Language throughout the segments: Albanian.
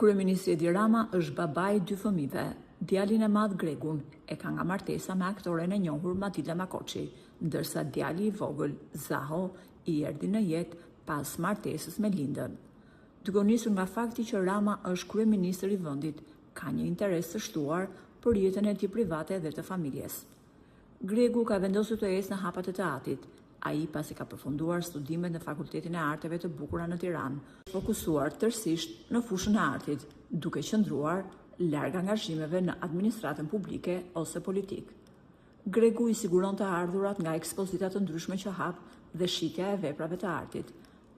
Kryeministri Edi Rama është babai i 2 fëmijëve. Djalin e madh Gregun e ka nga martesa me aktoren e njohur Matilda Makoçi, ndërsa djali i vogël Zaho i erdhi në jetë pas martesës me lindën. Duke nisur nga fakti që Rama është kryeministër i vendit, ka një interes të shtuar për jetën e tij private dhe të familjes. Gregu ka vendosur të ecë në hapat e teatrit. Ai pasi ka përfunduar studimet në Fakultetin e Arteve të Bukura në Tiranë, fokusuar tërësisht në fushën e artit, duke qëndruar larg angazhimeve në administratën publike ose politik. Gregu i siguron të ardhurat nga ekspozita të ndryshme që hap dhe shitja e veprave të artit.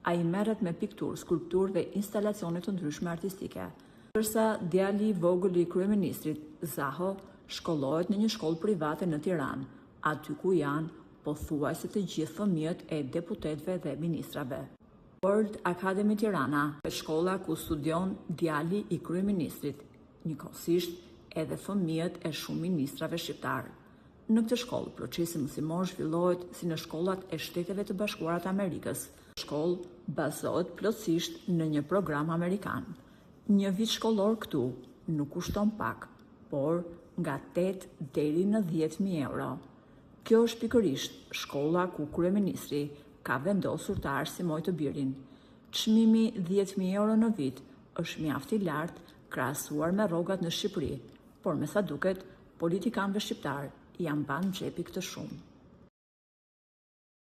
Ai merret me pikturë, skulpturë dhe instalacione të ndryshme artistike. Ndërsa djali i vogël i kryeministrit, Zaho, shkollohet në një shkollë private në Tiranë, aty ku janë pothuajse të gjithë fëmijët e deputetëve dhe ministrave. World Academy Tirana është shkolla ku studion djali i kryeministrit, njëkohësisht edhe fëmijët e shumë ministrave shqiptar. Në këtë shkollë, procesi mësimor zhvillohet si në shkollat e Shteteve të Bashkuara të Amerikës. Shkollë bazohet plotësisht në një program amerikan. Një vit shkollor këtu nuk kushton pak, por nga 8 deri në 10.000 euro. Kjo është pikërisht shkolla ku kryeministri ka vendosur të arsimojë të birin. Çmimi 10.000 euro në vit është mjaft i lartë krahasuar me rrogat në Shqipëri, por me sa duket, politikanëve shqiptar janë banë xhepi këtë shumë.